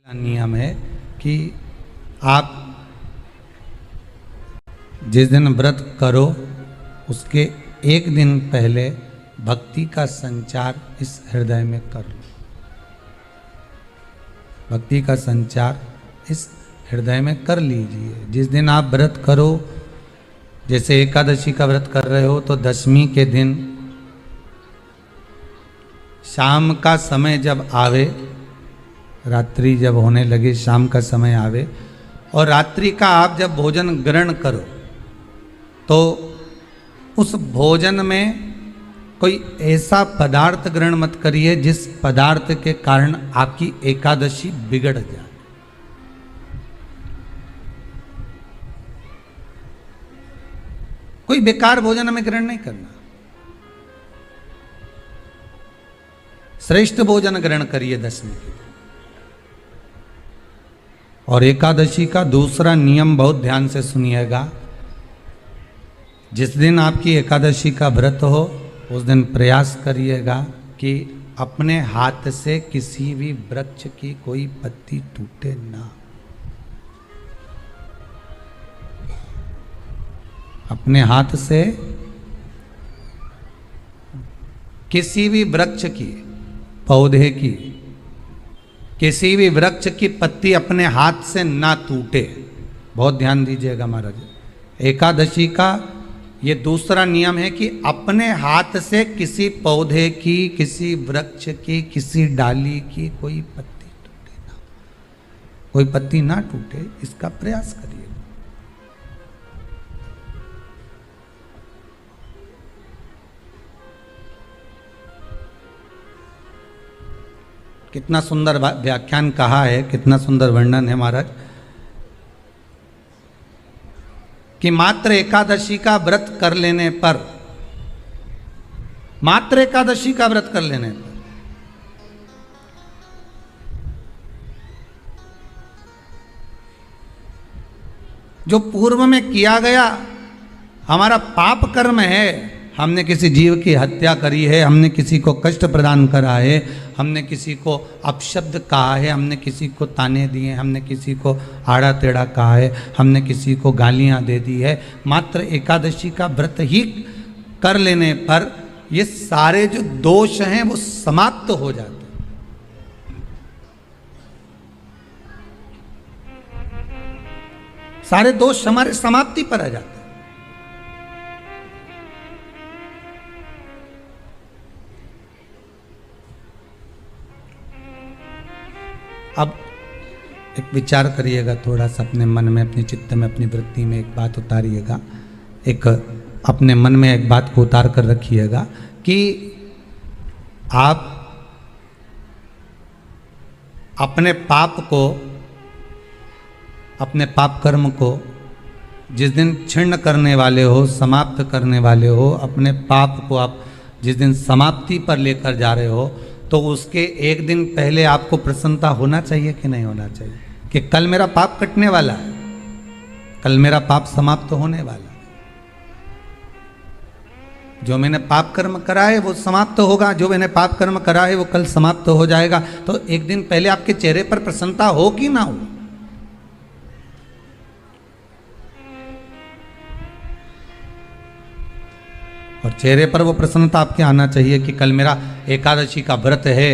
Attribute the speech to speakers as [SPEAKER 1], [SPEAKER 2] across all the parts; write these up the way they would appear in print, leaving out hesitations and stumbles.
[SPEAKER 1] नियम है कि आप जिस दिन व्रत करो उसके एक दिन पहले भक्ति का संचार इस हृदय में कर लो। भक्ति का संचार इस हृदय में कर लीजिए। जिस दिन आप व्रत करो, जैसे एकादशी का व्रत कर रहे हो तो दशमी के दिन शाम का समय जब आवे, रात्रि जब होने लगे, शाम का समय आवे और रात्रि का आप जब भोजन ग्रहण करो तो उस भोजन में कोई ऐसा पदार्थ ग्रहण मत करिए जिस पदार्थ के कारण आपकी एकादशी बिगड़ जाए। कोई बेकार भोजन हमें ग्रहण नहीं करना, श्रेष्ठ भोजन ग्रहण करिए दशमी के दिन। और एकादशी का दूसरा नियम बहुत ध्यान से सुनिएगा। जिस दिन आपकी एकादशी का व्रत हो उस दिन प्रयास करिएगा कि अपने हाथ से किसी भी वृक्ष की कोई पत्ती टूटे ना। अपने हाथ से किसी भी वृक्ष की, पौधे की, किसी भी वृक्ष की पत्ती अपने हाथ से ना टूटे। बहुत ध्यान दीजिएगा महाराज। एकादशी का ये दूसरा नियम है कि अपने हाथ से किसी पौधे की, किसी वृक्ष की, किसी डाली की कोई पत्ती टूटे ना, कोई पत्ती ना टूटे, इसका प्रयास करिए। कितना सुंदर व्याख्यान कहा है, कितना सुंदर वर्णन है महाराज कि मात्र एकादशी का व्रत कर लेने पर, मात्र एकादशी का व्रत कर लेने पर जो पूर्व में किया गया हमारा पाप कर्म है, हमने किसी जीव की हत्या करी है, हमने किसी को कष्ट प्रदान करा है, हमने किसी को अपशब्द कहा है, हमने किसी को ताने दिए, हमने किसी को आड़ा टेढ़ा कहा है, हमने किसी को गालियां दे दी है, मात्र एकादशी का व्रत ही कर लेने पर ये सारे जो दोष हैं वो समाप्त हो जाते हैं। सारे दोष हमारे समाप्ति पर आ जाते हैं। अब एक विचार करिएगा थोड़ा सा अपने मन में, अपने चित्त में, अपनी वृत्ति में एक बात उतारिएगा। एक अपने मन में एक बात को उतार कर रखिएगा कि आप अपने पाप को, अपने पाप कर्म को जिस दिन छिन्न करने वाले हो, समाप्त करने वाले हो, अपने पाप को आप जिस दिन समाप्ति पर लेकर जा रहे हो तो उसके एक दिन पहले आपको प्रसन्नता होना चाहिए कि नहीं होना चाहिए कि कल मेरा पाप कटने वाला है, कल मेरा पाप समाप्त होने वाला है, जो मैंने पाप कर्म करा है वो समाप्त होगा, जो मैंने पाप कर्म करा है वो कल समाप्त हो जाएगा। तो एक दिन पहले आपके चेहरे पर प्रसन्नता हो कि ना हो? और चेहरे पर वो प्रसन्नता आपके आना चाहिए कि कल मेरा एकादशी का व्रत है,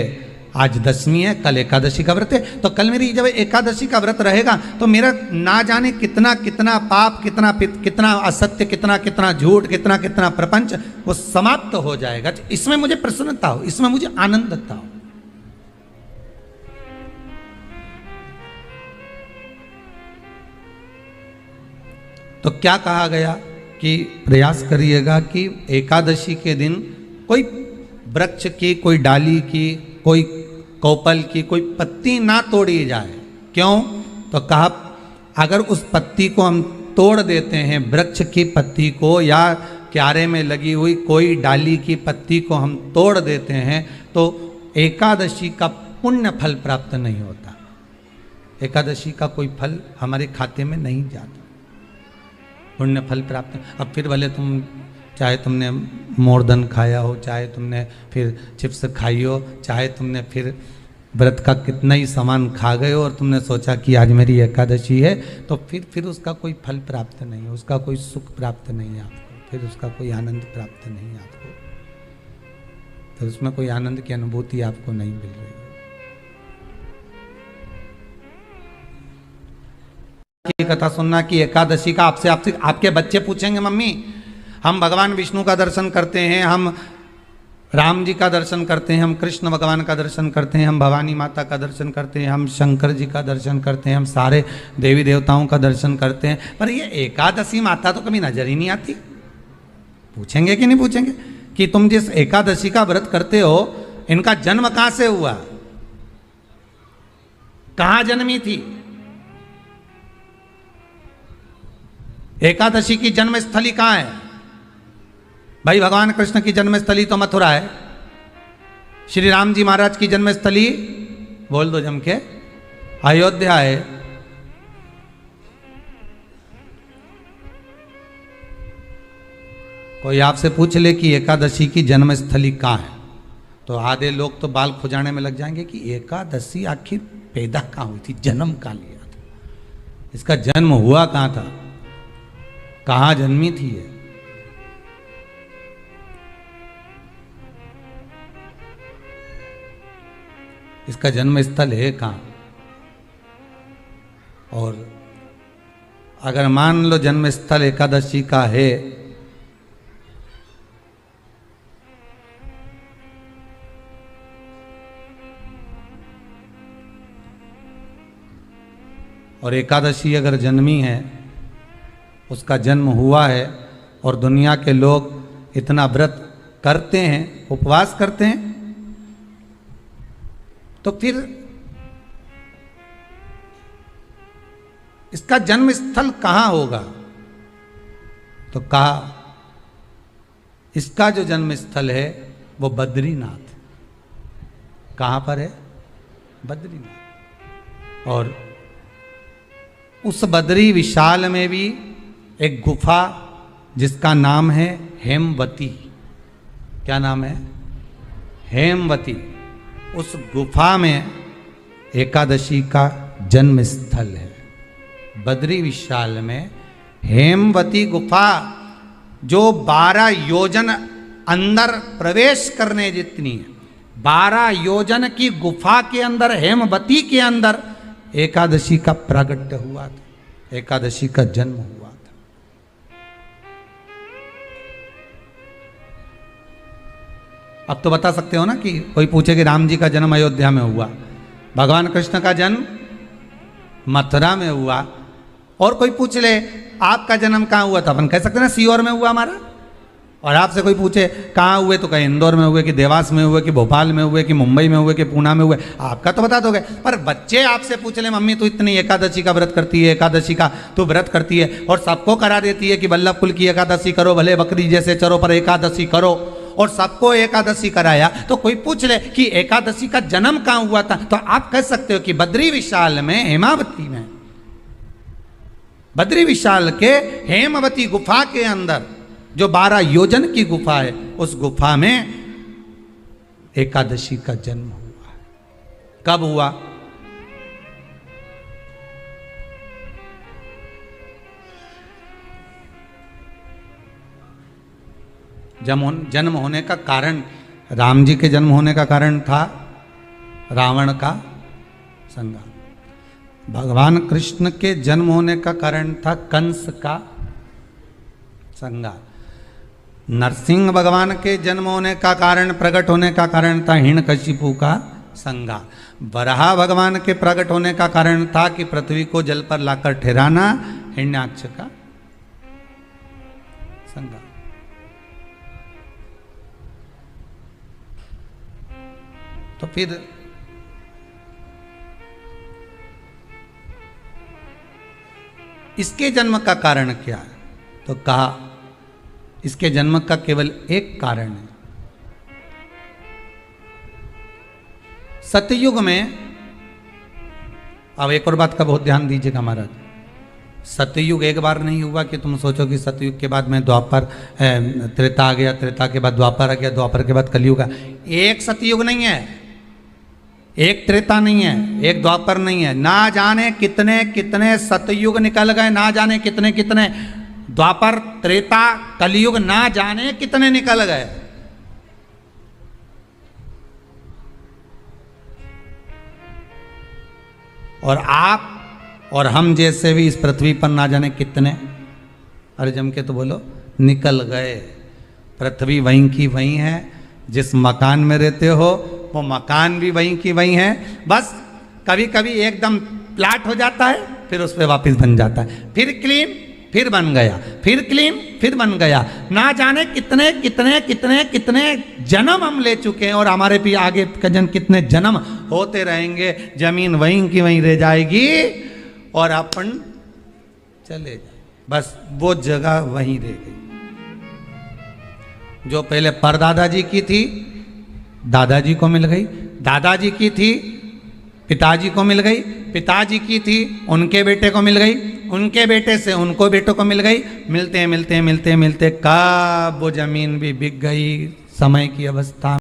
[SPEAKER 1] आज दशमी है, कल एकादशी का व्रत है, तो कल मेरी जब एकादशी का व्रत रहेगा तो मेरा ना जाने कितना कितना पाप, कितना असत्य, कितना झूठ, कितना प्रपंच वो समाप्त हो जाएगा। इसमें मुझे प्रसन्नता हो, इसमें मुझे आनंदता हो। तो क्या कहा गया कि प्रयास करिएगा कि एकादशी के दिन कोई वृक्ष की, कोई डाली की, कोई कोपल की कोई पत्ती ना तोड़ी जाए। क्यों? तो कहा अगर उस पत्ती को हम तोड़ देते हैं, वृक्ष की पत्ती को या क्यारे में लगी हुई कोई डाली की पत्ती को हम तोड़ देते हैं तो एकादशी का पुण्य फल प्राप्त नहीं होता, एकादशी का कोई फल हमारे खाते में नहीं जाता, पुण्य फल प्राप्त। अब फिर भले तुम चाहे तुमने मोरदन खाया हो, चाहे तुमने फिर चिप्स खाई हो, चाहे तुमने फिर व्रत का कितना ही सामान खा गए और तुमने सोचा कि आज मेरी एकादशी है, तो फिर उसका कोई फल प्राप्त नहीं है, उसका कोई सुख प्राप्त नहीं है आपको, फिर उसका कोई आनंद प्राप्त नहीं है आपको, तो उसमें कोई आनंद की अनुभूति आपको नहीं मिल रही है। की कथा सुनना कि एकादशी का आपसे आपके बच्चे पूछेंगे, मम्मी हम भगवान विष्णु का दर्शन करते हैं, हम राम जी का दर्शन करते हैं, हम कृष्ण भगवान का दर्शन करते हैं, हम भवानी माता का दर्शन करते हैं, हम शंकर जी का दर्शन करते हैं, हम सारे देवी देवताओं का दर्शन करते हैं, पर ये एकादशी माता तो कभी नजर ही नहीं आती। पूछेंगे कि नहीं पूछेंगे कि तुम जिस एकादशी का व्रत करते हो, इनका जन्म कहां से हुआ, कहां जन्मी थी? एकादशी की जन्मस्थली कहां है? भाई भगवान कृष्ण की जन्मस्थली तो मथुरा है, श्री राम जी महाराज की जन्मस्थली बोल दो जम के अयोध्या है। कोई आपसे पूछ ले कि एकादशी की जन्मस्थली कहां है, तो आधे लोग तो बाल खुजाने में लग जाएंगे कि एकादशी आखिर पैदा कहां हुई थी, जन्म कहां लिया था, इसका जन्म हुआ कहां था, कहां जन्मी थी ये? इसका जन्म स्थल है कहां? और अगर मान लो जन्म स्थल एकादशी का है, और एकादशी अगर जन्मी है, उसका जन्म हुआ है, और दुनिया के लोग इतना व्रत करते हैं, उपवास करते हैं, तो फिर इसका जन्म स्थल कहां होगा? तो कहा इसका जो जन्म स्थल है वो बद्रीनाथ। कहां पर है? बद्रीनाथ। और उस बद्री विशाल में भी एक गुफा जिसका नाम है हेमवती। क्या नाम है? हेमवती। उस गुफा में एकादशी का जन्म स्थल है। बद्री विशाल में हेमवती गुफा, जो 12 योजन अंदर प्रवेश करने जितनी है, 12 योजन की गुफा के अंदर, हेमवती के अंदर एकादशी का प्रागट्य हुआ था, एकादशी का जन्म हुआ था। अब तो बता सकते हो ना कि कोई पूछे कि राम जी का जन्म अयोध्या में हुआ, भगवान कृष्ण का जन्म मथुरा में हुआ, और कोई पूछ ले आपका जन्म कहाँ हुआ था, अपन कह सकते ना सीहोर में हुआ हमारा। और आपसे कोई पूछे कहाँ हुए, तो कहीं इंदौर में हुए, कि देवास में हुए, कि भोपाल में हुए, कि मुंबई में हुए, कि पूना में हुए, आपका तो बता दोगे। पर बच्चे आपसे पूछ ले मम्मी तू इतनी एकादशी का व्रत करती है, एकादशी का तू व्रत करती है, और सबको करा देती है कि वल्लभ कुल की एकादशी करो, भले बकरी जैसे चरो पर एकादशी करो, और सबको एकादशी कराया, तो कोई पूछ ले कि एकादशी का जन्म कहाँ हुआ था, तो आप कह सकते हो कि बद्री विशाल में, हेमावती में, बद्री विशाल के हेमवती गुफा के अंदर जो 12 योजन की गुफा है, उस गुफा में एकादशी का जन्म हुआ। कब हुआ? जन्म होने का कारण, राम जी के जन्म होने का कारण था रावण का संहार। भगवान कृष्ण के जन्म होने का कारण था कंस का संहार। नरसिंह भगवान के जन्म होने का कारण, प्रकट होने का कारण था हिरण्यकशिपु का संहार। वराह भगवान के प्रकट होने का कारण था कि पृथ्वी को जल पर लाकर ठहराना, हिरण्याक्ष का संहार। तो फिर इसके जन्म का कारण क्या है? तो कहा इसके जन्म का केवल एक कारण है। सतयुग में, अब एक और बात का बहुत ध्यान दीजिएगा महाराज, सतयुग एक बार नहीं हुआ कि तुम सोचो कि सतयुग के बाद में द्वापर, त्रेता आ गया, त्रेता के बाद द्वापर आ गया, द्वापर के बाद कलयुग आ। एक सतयुग नहीं है, एक त्रेता नहीं है, एक द्वापर नहीं है, ना जाने कितने कितने सतयुग निकल गए, ना जाने कितने कितने द्वापर त्रेता कलयुग, ना जाने कितने निकल गए। और आप और हम जैसे भी इस पृथ्वी पर ना जाने कितने, अरे जम के तो बोलो, निकल गए। पृथ्वी वहीं की वहीं है, जिस मकान में रहते हो वो मकान भी वहीं की वहीं है। बस कभी कभी एकदम प्लाट हो जाता है, फिर उस पर वापस बन जाता है, फिर क्लीन, फिर बन गया, फिर क्लीन, फिर बन गया। ना जाने कितने कितने कितने कितने जन्म हम ले चुके हैं, और हमारे भी आगे का जन्म कितने जन्म होते रहेंगे। जमीन वहीं की वहीं रह जाएगी और अपन चले जाए, बस वो जगह वहीं रह गई। जो पहले परदादाजी की थी दादाजी को मिल गई, दादाजी की थी पिताजी को मिल गई, पिताजी की थी उनके बेटे को मिल गई, उनके बेटे से उनको बेटों को मिल गई। मिलते मिलते मिलते मिलते कब वो जमीन भी बिक गई समय की अवस्था।